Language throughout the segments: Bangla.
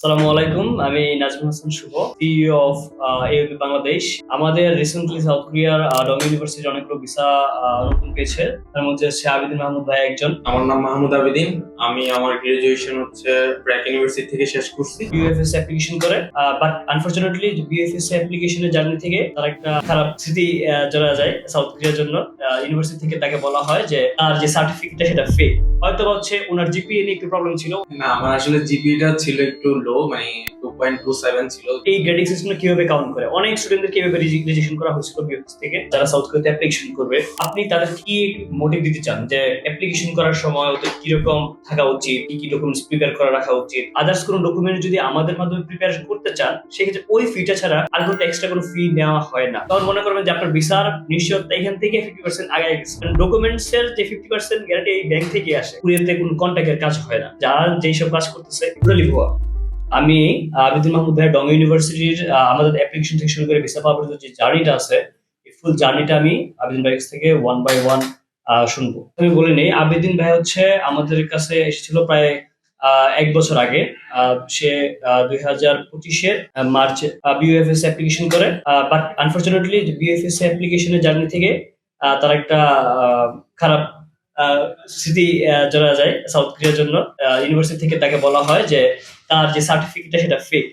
আসসালামু আলাইকুম। আমি নাজমুল হাসান শুভ, সিইও অফ এওবি বাংলাদেশ। আমাদের রিসেন্টলি সাউথ কোরিয়ার ডং ইউনিভার্সিটির অনেকগুলো ভিসা নতুন পেয়েছে। তার মধ্যে হচ্ছে আবিদিন মাহমুদ ভাই একজন। আমার নাম মাহমুদ আবেদিন। আমি আমার গ্রাজুয়েশন হচ্ছে ব্র্যাক ইউনিভার্সিটি থেকে শেষ করছি। বিএফএস অ্যাপ্লিকেশন করে, বাট আনফরচুনেটলি বিএফএস অ্যাপ্লিকেশনের জার্নি থেকে তার একটা খারাপ স্মৃতি জড়া যায় সাউথ কোরিয়ার জন্য। ইউনিভার্সিটি থেকে তাকে বলা হয় যে তার যে সার্টিফিকেটটা সেটা ফেক। হয়তো হচ্ছে ওনার জিপিএ নিয়ে একটু প্রবলেম ছিল। না, আমার আসলে জিপিটা ছিল একটু লো, মানে 2.27 ছিল। এই গ্রেডিং সিস্টেমটা কিভাবে কাউন্ট করে, অনেক স্টুডেন্টদের কিভাবে রেজিস্ট্রেশন করা হয়েছিল বিএফএস থেকে যারা সাউথ কোরিয়াতে অ্যাপ্লিকেশন করবে। আপনি তাদের কি মোটিভ দিতে চান যে অ্যাপ্লিকেশন করার সময় ওদের কিরকম থাকা উচিত, কি কি ডকুমেন্টস প্রিপেয়ার করে রাখা উচিত, আদার্স কোনো ডকুমেন্ট যদি আমাদের মাধ্যমে প্রিপারেশন করতে চান সেক্ষেত্রে ওই ফিটা ছাড়া আর কোনো এক্সট্রা কোনো ফি নেওয়া হয় না। তখন মনে করবেন যে আপনার ভিসার নিশ্চয়তা এখান থেকে 50% আগে গেছে। ডকুমেন্টস এর যে 50% গ্যারান্টি এই ব্যাংক থেকে আসে, কুরিয়াতে কোনো কন্ট্যাক্টের কাজ হয় না। যারা যেসব কাজ করতেছে টোটালি ভুয়া। আমি আবিদুল মাহমুদ ভাই ডং ইউনিভার্সিটির আমাদের অ্যাপ্লিকেশন থেকে শুরু করে ভিসা পাওয়ার পর্যন্ত যে জার্নিটা আছে, এই ফুল জার্নিটা আমি আবিদিন ভাইয়ের কাছ থেকে ওয়ান বাই ওয়ান শুনবো। আমি বলে নেই, আবিদিন ভাই হচ্ছে আমাদের কাছে এসেছিল প্রায় 1 বছর আগে। সে 2025-এর মার্চে বিইউএফএস অ্যাপ্লিকেশন করে, বাট আনফরচুনেটলি বিইউএফএস অ্যাপ্লিকেশনের জার্নি থেকে তার একটা খারাপ আহ, স্মৃতি জড়া যায় সাউথ কোরিয়ার জন্য। ইউনিভার্সিটি থেকে তাকে বলা হয় যে তার যে সার্টিফিকেটটা সেটা ফেক।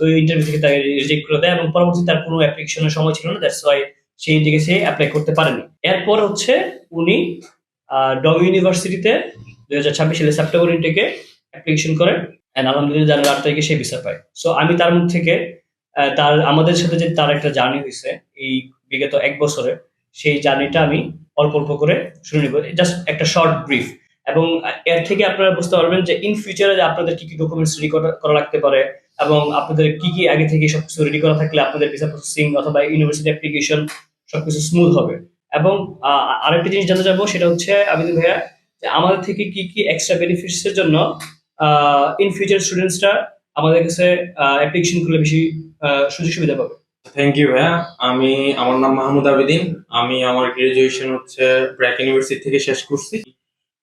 ওই ইন্টারভিউ থেকে তাকে রিজেক্ট করে দেয় এবং পরবর্তীতে তার কোনো অ্যাপ্লিকেশনের সময় ছিল না, দ্যাটস ওয়াই সেই দিকে সে অ্যাপ্লাই করতে পারেনি। এরপর হচ্ছে উনি ডং ইউনিভার্সিটিতে 2026 সালে সেপ্টেম্বর ইনটেকে অ্যাপ্লিকেশন করেন, এন্ড আলহামদুলিল্লাহ জানুয়ারি 8 তারিখে সে ভিসা পায়। সো আমি তার মুখ থেকে তার আমাদের সাথে যে তার একটা জার্নি হয়েছে এই বিগত 1 বছরে, সেই জার্নিটা আমি অল্প অল্প করে শুনে নিব, জাস্ট একটা শর্ট ব্রিফ। এবং এর থেকে আপনারা বুঝতে পারবেন যে ইন ফিউচারে যে আপনাদের কি কি ডকুমেন্টস রেডি করা লাগতে পারে, এবং আপনাদের কি কি আগে থেকে সবকিছু রেডি করা থাকলে আপনাদের ভিসা প্রসেসিং অথবা ইউনিভার্সিটি অ্যাপ্লিকেশন সবকিছু স্মুথ হবে। এবং আরেকটা জিনিস জানতে চাবো, সেটা হচ্ছে আবিদিন ভাইয়া, যে আমাদের থেকে কি কি এক্সট্রা বেনিফিটস এর জন্য ইন ফিউচার স্টুডেন্টসরা আমাদের কাছে অ্যাপ্লিকেশন করলে বেশি সুযোগ সুবিধা পাবে। থ্যাংক ইউ ভাইয়া। আমার নাম মাহমুদ আবেদিন। আমি আমার গ্রাজুয়েশন হচ্ছে ব্র্যাক ইউনিভার্সিটি থেকে শেষ করছি।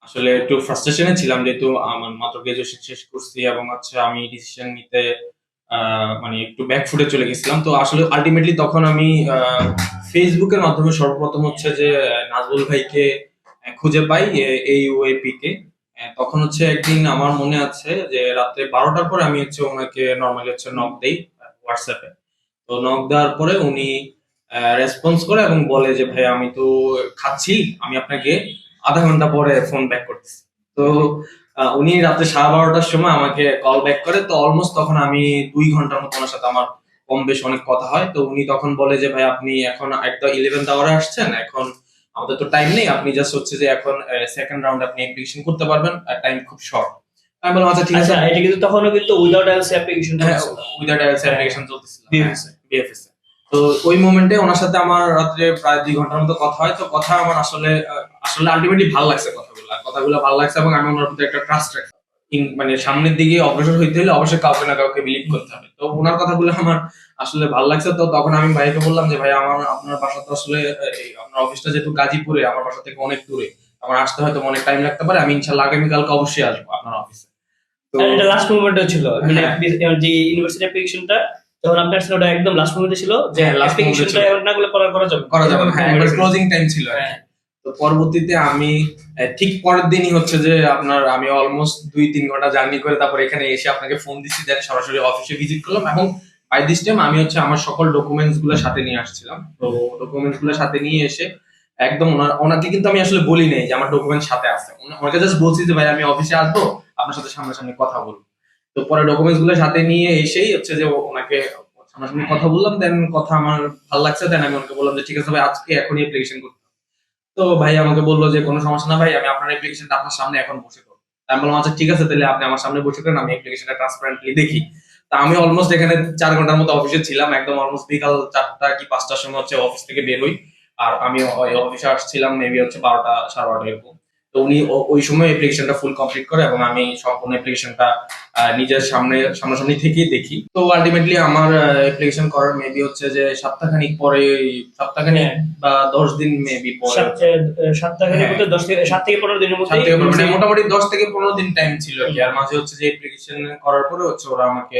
আসলে একটু ফ্রাস্ট্রেশনে ছিলাম, যেহেতু আমার মাত্র গ্রাজুয়েশন শেষ করছি এবং হচ্ছে আমি ডিসিশন নিতে মানে একটু ব্যাকফুটে চলে গেছিলাম। তো আসলে আলটিমেটলি তখন আমি ফেসবুকের মাধ্যমে সর্বপ্রথম হচ্ছে যে নাজমুল ভাইকে খুঁজে পাই, এই ইউএপি কে। তখন হচ্ছে একদিন আমার মনে আছে যে রাত্রে 12টার পরে আমি হচ্ছে ওনাকে নর্মালি হচ্ছে নক দেই হোয়াটসঅ্যাপে। তো নক দেওয়ার পরে উনি রেসপন্স করে এবং বলে যে ভাই আমি তো খাচ্ছি, আমি আপনাকে আধা ঘন্টা পরে ফোন ব্যাক করতেছি। তো উনি রাত্রে 12:30টার সময় আমাকে কল ব্যাক করে। তো অলমোস্ট তখন আমি 2 ঘন্টার মতো ওনার সাথে আমার কম বেশ অনেক কথা হয়। তো উনি তখন বলে যে ভাই আপনি এখন একটা 11th আওয়ারে আসছেন, এখন আমাদের তো টাইম নেই, আপনি জাস্ট হচ্ছে যে এখন সেকেন্ড রাউন্ড আপনি অ্যাপ্লিকেশন করতে পারবেন, আর টাইম খুব শর্ট। আমি বললাম আচ্ছা ঠিক আছে। আচ্ছা, এটা কিন্তু তখনও কিন্তু উইদাউট এলস অ্যাপ্লিকেশন হ্যাঁ, চলছিল। উইদাউট আইএলটিএস অ্যাপ্লিকেশন চলতেছিল বিএফএস এ। বিএফএস এ। তো ওই মোমেন্টে ওনার সাথে আমার রাত্রে প্রায় 2 ঘন্টার মতো কথা হয়। তো কথা আমার আসলে আলটিমেটলি ভালো লাগছে, কথাগুলো ভালো লাগছে এবং আমি ওনার প্রতি একটা ট্রাস্ট রাখি। মানে সামনের দিকে অগ্রসর হইতে হলে অবশ্যই কাউকে না কাউকে বিলিভ করতে হবে। তো ওনার কথাগুলো আমার আসলে ভালো লাগছে। তো তখন আমি ভাইকে বললাম যে ভাই আপনার বাসা তো আসলে আপনার অফিসটা যেহেতু গাজীপুরে, আমার বাসা থেকে অনেক দূরে, আমার আসতে হয়তো অনেক টাইম লাগতে পারে, আমি ইনশাল্লাহ আগামীকালকে অবশ্যই আসবো আপনার অফিসে। তো আর এটা লাস্ট মোমেন্টে ছিল, মানে হ্যাঁ, যে ইউনিভার্সিটি অ্যাপ্লিকেশনটা যখন আপনার ছিল ওটা একদম লাস্ট মোমেন্টে ছিল, যে হ্যাঁ, last moment এ অ্যাপ্লিকেশনটা ছিল। এখন না করলে করা যাবে করা যাবে না। হ্যাঁ, একবার ক্লোজিং টাইম ছিল আর কি। হ্যাঁ। তো পরবর্তীতে আমি ঠিক পরের দিনই হচ্ছে যে আমি অলমোস্ট 2-3 ঘন্টা জার্নি করে তারপর এখানে এসে আপনাকে ফোন দিচ্ছি, দেন সরাসরি অফিসে ভিজিট করলাম। এবং বাই দিস টাইম আমি হচ্ছে আমার সকল ডকুমেন্টস গুলো সাথে নিয়ে আসছিলাম। তো ডকুমেন্টস গুলো সাথে নিয়ে এসে একদম ওনাকে কিন্তু আমি আসলে বলি নাই যে আমার ডকুমেন্ট সাথে আছে। ওনাকে জাস্ট বলছি যে ভাই আমি অফিসে আসবো, আপনার সাথে সামনাসামনি কথা বলবো। তো পরে ডকুমেন্টস গুলো সাথে নিয়ে এসেই হচ্ছে যে ওনাকে সামনাসামনি কথা বললাম, দেন কথা আমার ভালো লাগছে, দেন আমি ওনাকে বললাম যে ঠিক আছে ভাই আজকে এখনই অ্যাপ্লিকেশন করতে হবে। তো ভাই আমাকে বললো যে কোনো সমস্যা না ভাই, আমি আপনার অ্যাপ্লিকেশনটা আপনার সামনে এখন বসে করবো। আমি বললাম আচ্ছা ঠিক আছে, তাহলে আপনি আমার সামনে বসে করেন, আমি অ্যাপ্লিকেশনটা ট্রান্সপারেন্টলি দেখি। তা আমি অলমোস্ট এখানে 4 ঘন্টার মতো অফিসে ছিলাম, একদম অলমোস্ট বিকাল 4টা কি 5টার সময় হচ্ছে অফিস থেকে বের হই। আর আমি অফিসে আসছিলাম মেবি হচ্ছে 12টা 12:30 এরকম। তো উনি ওই সময় অ্যাপ্লিকেশনটা ফুল কমপ্লিট করে এবং আমি সম্পূর্ণ অ্যাপ্লিকেশনটা নিজের সামনাসামনি থেকেই দেখি। তো আলটিমেটলি আমার অ্যাপ্লিকেশন করার মেবি হচ্ছে যে সপ্তাহখানিক পরে, সপ্তাহখানিক হ্যাঁ। বা 10 দিন মেবি পরে, সপ্তাহে হ্যাঁ। 7 থেকে 15 দিনের মধ্যে 7 থেকে 15 মানে মোটামুটি 10 থেকে 15 দিন টাইম ছিল আর কি। আর মাঝে হচ্ছে যে অ্যাপ্লিকেশন করার পরে হচ্ছে ওরা আমাকে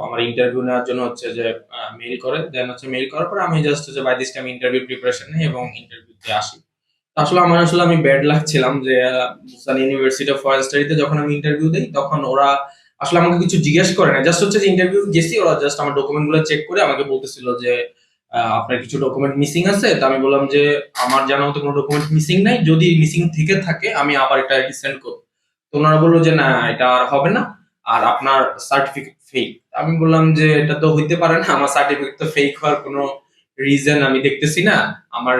আমার ইন্টারভিউ নেওয়ার জন্য হচ্ছে যে মেইল করে, দেন হচ্ছে মেইল করার পরে আমি জাস্ট হচ্ছে by this time interview preparation নিই এবং ইন্টারভিউতে আসি। তো আসলে আমি ব্যাড লাক ছিলাম যে মুসান ইউনিভার্সিটি অফ ফরেন স্টাডিতে যখন আমি ইন্টারভিউ দিই তখন ওরা আসলে আমাকে কিছু জিজ্ঞেস করে না, জাস্ট হচ্ছে যে ইন্টারভিউ গেছি, ওরা জাস্ট আমার ডকুমেন্ট গুলো চেক করে আমাকে বলতেছিল যে আপনার কিছু ডকুমেন্ট মিসিং আছে। তো আমি বললাম যে আমার জানা মতো কোনো ডকুমেন্ট মিসিং নাই, যদি মিসিং থেকে থাকে আমি আবার এটা সেন্ড করব। তো ওনারা বললো যে না, এটা আর হবে না, আর আপনার সার্টিফিকেট ফেক। আমি বললাম যে এটা তো হইতে পারে না, আমার সার্টিফিকেট তো ফেক হওয়ার কোনো রিজন আমি দেখতেছি না, আমার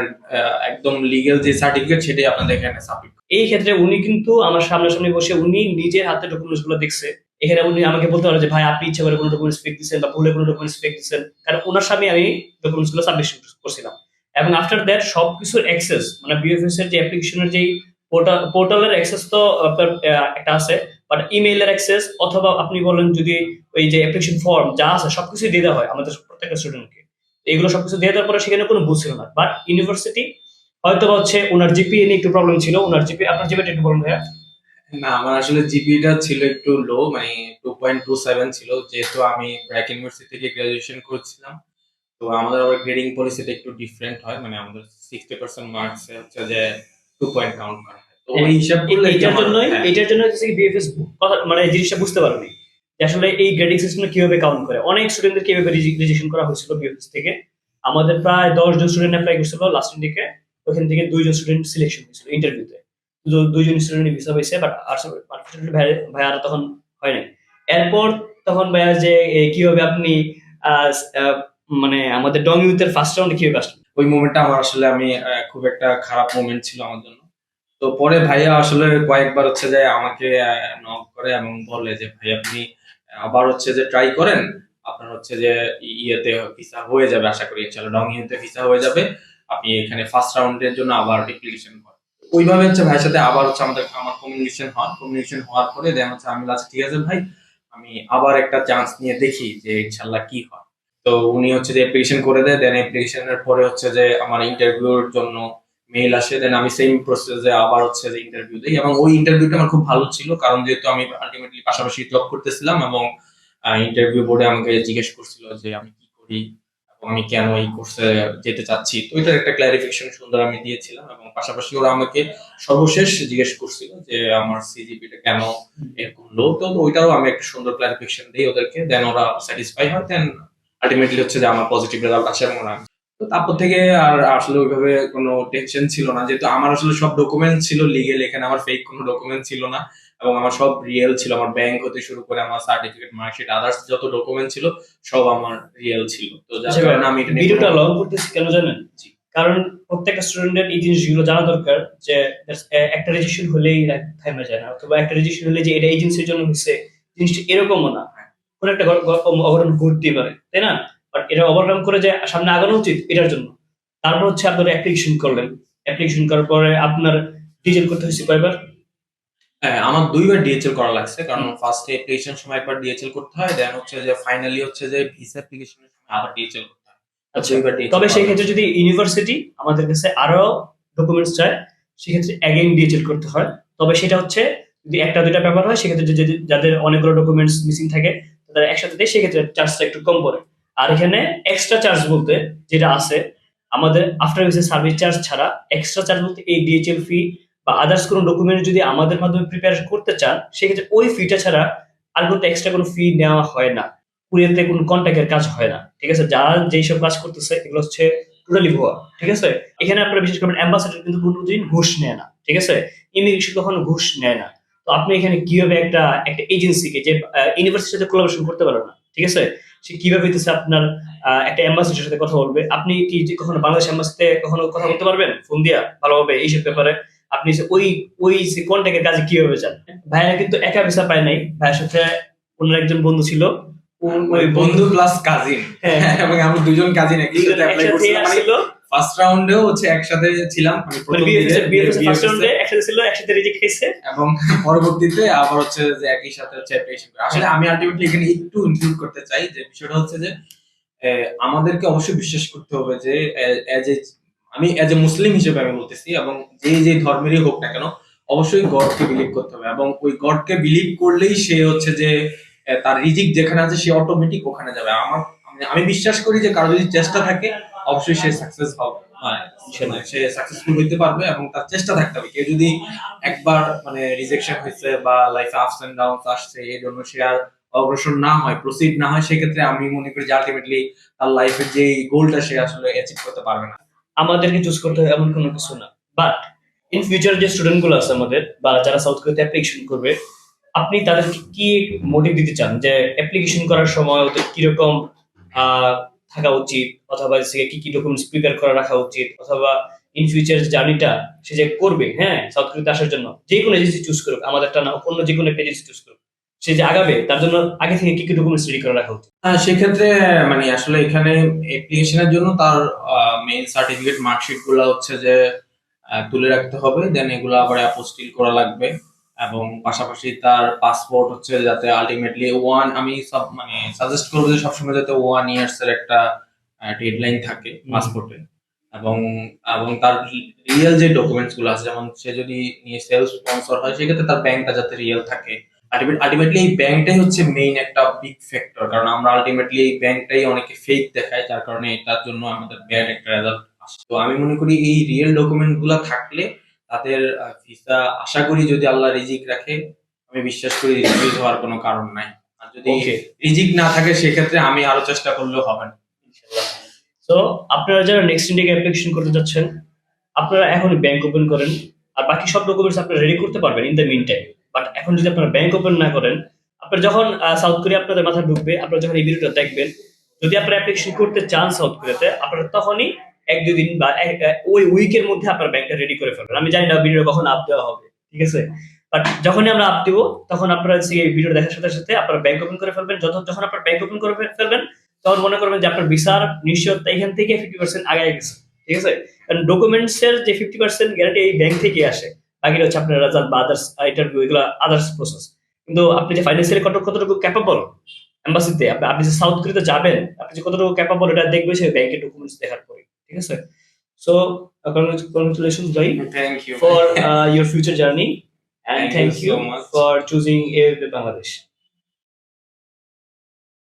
একদম লিগ্যাল যে সার্টিফিকেট সেটাই আপনাদের এখানে সাবমিট। এই ক্ষেত্রে উনি কিন্তু আমার সামনাসামনি বসে উনি নিজের হাতে ডকুমেন্টস গুলো দেখছে। এখানে উনি আমাকে বলতে পারে যে ভাই আপনি ইচ্ছা করে কোনো ডকুমেন্টস ফেক দিচ্ছেন বা ভুলে কোনো ডকুমেন্টস ফেক দিচ্ছেন, কারণ ওনার সামনে আমি ডকুমেন্টস গুলো সাবমিট করছিলাম। এবং আফটার দ্যাট সবকিছুর অ্যাক্সেস মানে বিএফএস এর যে অ্যাপ্লিকেশনের যে পোর্টালের অ্যাক্সেস তো আপনার একটা আছে, বাট ইমেইলের অ্যাক্সেস অথবা আপনি বলেন যদি ওই যে অ্যাপ্লিকেশন ফর্ম যা আছে সবকিছু দিয়ে দেওয়া হয় আমাদের প্রত্যেকটা স্টুডেন্টকে। এগুলো সবকিছু দিয়ে দেওয়ার পরে সেখানে কোনো ভুল ছিল না। বাট ইউনিভার্সিটি হয়তো হচ্ছে ওনার জিপিএ নিয়ে একটু প্রবলেম ছিল। ওনার জিপিএ, আপনার জিপিএ একটু বলুন ভাইয়া। না, আমার আসলে জিপিটা ছিল একটু লো, মানে 2.27 ছিল, যেহেতু আমি ব্র্যাক ইউনিভার্সিটি থেকে গ্রাজুয়েশন করছিলাম। তো আমাদের আবার গ্রেডিং পলিসিটা একটু ডিফারেন্ট হয়, মানে আমাদের 60% মার্কস হচ্ছে যে 2 পয়েন্ট কাউন্ট করা হয়। তো ওই হিসাব করলে হ্যাঁ। এটার জন্য হচ্ছে কি বিএফএস কথা মানে জিনিসটা বুঝতে পারেনি যে আসলে এই গ্রেডিং সিস্টেম কিভাবে কাউন্ট করে। অনেক স্টুডেন্টদের কিভাবে রেজিস্ট্রেশন করা হয়েছিল বিএফএস থেকে। আমাদের প্রায় 10 জন স্টুডেন্ট অ্যাপ্লাই করছিল লাস্টের দিকে। ওখান থেকে 2 জন স্টুডেন্ট সিলেকশন হয়েছিল ইন্টারভিউতে। 2 জন স্টুডেন্ট ভিসা হয়েছে, বাট আনফরচুনেটলি ভাই আর তখন হয় নাই। এরপর তখন ভাইয়া যে কিভাবে আপনি আহ, আহ, মানে আমাদের ডং ইউথের ফার্স্ট রাউন্ডে কিভাবে আসলেন? ওই মোমেন্টটা আমার আসলে আমি খুব একটা খারাপ মোমেন্ট ছিল আমার জন্য। তো পরে ভাইয়া আসলে কয়েকবার হচ্ছে যে আমাকে নক করে এবং বলে যে ভাই আপনি আবার হচ্ছে যে ট্রাই করেন, আপনার হচ্ছে যে ইয়েতে ভিসা হয়ে যাবে, আশা করি ইনশাআল্লাহ ডং ইউতে ভিসা হয়ে যাবে, আপনি এখানে ফার্স্ট রাউন্ডের জন্য আবার অ্যাপ্লিকেশন করেন। ওইভাবে হচ্ছে ভাইয়ের সাথে আবার হচ্ছে আমার কমিউনিকেশন হওয়ার পরে দেন হচ্ছে আমি আচ্ছা ঠিক আছে ভাই, আমি আবার একটা চান্স নিয়ে দেখি যে ইনশাআল্লাহ কি হয়। তো উনি হচ্ছে যে অ্যাপ্লিকেশন করে দেয়, দেন অ্যাপ্লিকেশনের পরে হচ্ছে যে আমার ইন্টারভিউর জন্য মেইল আসে, দেন আমি সেম প্রসেসে আবার হচ্ছে যে ইন্টারভিউ দিই। এবং ওই ইন্টারভিউটা আমার খুব ভালো ছিল, কারণ যেহেতু আমি আলটিমেটলি পাশাপাশি জব করতেছিলাম এবং ইন্টারভিউ বোর্ডে আমাকে জিজ্ঞেস করছিল যে আমি কি করি এবং আমি কেন এই কোর্সে যেতে চাচ্ছি। তো এটার একটা ক্লারিফিকেশন সুন্দর আমি দিয়েছিলাম এবং পাশাপাশি ওরা আমাকে সর্বশেষ জিজ্ঞেস করছিল যে আমার সিজিপিটা কেন এরকম লো। তো ওইটারও আমি একটা সুন্দর ক্লারিফিকেশন দিই ওদেরকে, দেন ওরা স্যাটিসফাই হয়, দেন আলটিমেটলি হচ্ছে যে আমার পজিটিভ রেজাল্ট আসে এবং ওরা। তো তারপর থেকে আর আসলে ওইভাবে কোনো টেনশন ছিল না, যেহেতু আমার আসলে সব ডকুমেন্ট ছিল লিগেল, এখানে আমার ফেক কোনো ডকুমেন্ট ছিল না এবং আমার সব রিয়েল ছিল। আমার ব্যাংক হতে শুরু করে আমার সার্টিফিকেট, মার্কশিট, আদার্স যত ডকুমেন্ট ছিল সব আমার রিয়েল ছিল। তো যার কারণে আমি এটা নিয়ে ভিডিওটা লং করতেছি কেন জানেন? জি। কারণ প্রত্যেকটা স্টুডেন্টের এই জিনিসগুলো জানা দরকার যে একটা রেজিস্ট্রেশন হলেই থামে যায় না, অথবা একটা রেজিস্ট্রেশন হলে যে এটা এজেন্সির জন্য হচ্ছে জিনিসটা এরকমও না। কোন একটা অঘটন ঘটতেই পারে, তাই না? বাট এটা ওভারকাম করে যে সামনে আগানো উচিত এটার জন্য। তারপর হচ্ছে আপনারা অ্যাপ্লিকেশন করলেন। অ্যাপ্লিকেশন করার পরে আপনার ডিটেল করতে হয়েছে কয়বার? হ্যাঁ, আমার 2বার ডিএচএল করা লাগছে, কারণ ফার্স্ট অ্যাপ্লিকেশন সময় একবার ডিএচএল করতে হয়, দেন হচ্ছে যে ফাইনালি হচ্ছে যে ভিসা অ্যাপ্লিকেশনের সময় আবার ডিএচএল করতে হয়। আচ্ছা, 2বার ডিএচএল। তবে সেই ক্ষেত্রে যদি ইউনিভার্সিটি আমাদের কাছে আরো ডকুমেন্টস চায় সেক্ষেত্রে অ্যাগেইন ডিএচএল করতে হয়। তবে সেটা হচ্ছে যদি একটা দুইটা পেপার হয় সেক্ষেত্রে যাদের অনেকগুলো ডকুমেন্টস মিসিং থাকে তারা একসাথে দেয়, সেক্ষেত্রে চার্জটা একটু কম পড়ে। আর এখানে এক্সট্রা চার্জ বলতে যেটা আছে আমাদের আফটার ভিসা সার্ভিস চার্জ ছাড়া এক্সট্রা চার্জ বলতে এই ডিএচএল ফি বা আদার্স কোনো ডকুমেন্ট যদি আমাদের মাধ্যমে প্রিপেয়ার করতে চান সেক্ষেত্রে ওই ফিটা ছাড়া আর কোনো এক্সট্রা কোনো ফি নেওয়া হয় না। কুরিয়ারতে কোনো কন্ট্যাক্টের কাজ হয় না, ঠিক আছে? যারা যেই সব কাজ করতেছে এগুলো হচ্ছে টোটালি ভুয়া, ঠিক আছে? এখানে আপনারা বিশেষ করে অ্যাম্বাসেডর কিন্তু কোনোদিন ঘুষ নেয় না, ঠিক আছে? ইমিগ্রেশন কখনো ঘুষ নেয় না। তো আপনি এখানে কিভাবে একটা একটা এজেন্সিকে যে ইউনিভার্সিটির সাথে কোলাবোরেশন করতে পারে না, ঠিক আছে? সে কিভাবে হইতেছে আপনার একটা অ্যাম্বাসেডারের সাথে কথা বলবে? আপনি কি যে কখনো বাংলাদেশ অ্যাম্বাসিতে কখনো কথা বলতে পারবেন ফোন দিয়া ভালোভাবে এইসব ব্যাপারে? আপনি যে ওই যে কন্ট্যাক্টের কাজে কিভাবে যান? ভাইয়া কিন্তু একা ভিসা পায় নাই, ভাইয়ের সাথে ওনার একজন বন্ধু ছিল। ওই বন্ধু প্লাস কাজিন, এবং আমরা দুজন কাজিন একই সাথে অ্যাপ্লাই করছিলাম, মানে ফার্স্ট রাউন্ডেও হচ্ছে একসাথে ছিলাম, মানে প্রথম দিকে বিএফএস ফার্স্ট BFS রাউন্ডে একসাথে ছিল, একসাথে রিজেক্ট হয়েছে। এবং পরবর্তীতে আবার হচ্ছে যে একই সাথে হচ্ছে অ্যাপ্লিকেশন করে। আসলে আমি আলটিমেটলি এখানে একটু ইনক্লুড করতে চাই যে বিষয়টা হচ্ছে যে আমাদেরকে অবশ্যই বিশ্বাস করতে হবে যে এজ এ আমি এজ এ মুসলিম হিসেবে আমি বলতেছি, এবং যে ধর্মেরই হোক না কেন অবশ্যই গডকে বিলিভ করতে হবে, এবং ওই গডকে বিলিভ করলেই সে হচ্ছে যে তার রিজিক যেখানে আছে সে অটোমেটিক ওখানে যাবে। আমি বিশ্বাস করি যে কারো যদি চেষ্টা থাকে অবশ্যই সে সাকসেস হবে, সে সাকসেসফুল হইতে পারবে, এবং তার চেষ্টা থাকতে হবে। কেউ যদি একবার মানে রিজেকশন হয়েছে বা লাইফে আপস এন্ড ডাউনস আসছে এই জন্য সে আর অগ্রসর না হয়, প্রসিড না হয়, সেক্ষেত্রে আমি মনে করি যে আলটিমেটলি তার লাইফের যে গোলটা সে আসলে অ্যাচিভ করতে পারবে না। আমাদেরকে চুজ করতে হবে এমন কোনো কিছু না, বাট ইন ফিউচার যে স্টুডেন্ট গুলো আছে আমাদের বা যারা সাউথ কোরিয়াতে অ্যাপ্লিকেশন করবে, আপনি তাদেরকে কি মোটিভ দিতে চান যে অ্যাপ্লিকেশন করার সময় ওদের কিরকম থাকা উচিত, অথবা কি কি ডকুমেন্টস প্রিপেয়ার করে রাখা উচিত, অথবা ইন ফিউচার জার্নিটা সে যে করবে, হ্যাঁ, সাউথ কোরিয়াতে আসার জন্য যে কোনো এজেন্সি চুজ করুক, আমাদেরটা না অন্য যে কোনো একটা এজেন্সি চুজ করুক, সে যে আগাবে তার জন্য আগে থেকে কি কি ডকুমেন্টস রেডি করে রাখা উচিত? সেক্ষেত্রে মানে আসলে এখানে অ্যাপ্লিকেশনের জন্য তার মেইন সার্টিফিকেট মার্কশিট গুলা হচ্ছে যে তুলে রাখতে হবে, দেন এগুলো আবার অ্যাপোস্টিল করা লাগবে, এবং পাশাপাশি তার পাসপোর্ট হচ্ছে যাতে আলটিমেটলি আমি সব মানে সাজেস্ট করবো যে সবসময় যাতে 1 ইয়ার্স এর একটা ডেডলাইন থাকে পাসপোর্টে, এবং এবং তার রিয়েল যে ডকুমেন্টস গুলো আছে, যেমন সে যদি নিয়ে সেলফ স্পন্সর হয় সেক্ষেত্রে তার ব্যাংকটা যাতে রিয়েল থাকে। আলটিমেটলি এই ব্যাংকটাই হচ্ছে মেইন একটা বিগ ফ্যাক্টর, কারণ আমরা আলটিমেটলি এই ব্যাংকটাই অনেকে ফেক দেখায়, যার কারণে এটার জন্য আমাদের ব্যাড একটা রেজাল্ট আসে। তো আমি মনে করি এই রিয়েল ডকুমেন্ট গুলা থাকলে তাদের ভিসা আশা করি যদি আল্লাহ রিজিক রাখে, আমি বিশ্বাস করি রিফিউজ হওয়ার কোনো কারণ নাই। আর যদি ওকে, রিজিক না থাকে সেক্ষেত্রে আমি আরো চেষ্টা করলেও হবে না। তো আপনারা যারা নেক্সট ইন্ডিয়া অ্যাপ্লিকেশন করতে যাচ্ছেন, আপনারা এখন ব্যাংক ওপেন করেন, আর বাকি সব ডকুমেন্টস আপনারা রেডি করতে পারবেন in the meantime. But এখন যদি আপনারা ব্যাংক ওপেন না করেন, আপনারা যখন সাউথ কোরিয়া আপনাদের মাথায় ঢুকবে, আপনারা যখন এই ভিডিওটা দেখবেন, যদি আপনারা অ্যাপ্লিকেশন করতে চান সাউথ কোরিয়াতে, আপনারা তখনই 1-2 দিন বা ওই উইকের মধ্যে আপনার ব্যাংকটা রেডি করে ফেলবেন। আমি জানি না ভিডিও কখন আপ দেওয়া হবে, ঠিক আছে, বাট যখনই আমরা আপ দিব তখন আপনারা এই ভিডিও দেখার সাথে সাথে আপনারা ব্যাংক ওপেন করে ফেলবেন। যখন আপনারা ব্যাংক ওপেন করে ফেলবেন তখন মনে করবেন যে আপনার ভিসার নিশ্চয়তা এখান থেকে 50% আগে গেছে, ঠিক আছে। কারণ ডকুমেন্টস এর যে 50% গ্যারান্টি এই ব্যাংক থেকে আসে, বাকিটা হচ্ছে আপনার রেজাল্ট বা আদার্স ইন্টারভিউ, এগুলো আদার্স প্রসেস। কিন্তু আপনি যে ফাইন্যান্সিয়ালি কতটুকু ক্যাপাবল এম্বাসিতে, আপনি যে সাউথ কোরিয়াতে যাবেন, আপনি যে কতটুকু ক্যাপাবল এটা দেখবে সেই ব্যাংকের ডকুমেন্টস দেখার পরে, ঠিক আছে। সো congratulations ভাই thank you for your future journey, and Thank you thank you so much. for choosing AFB Bangladesh.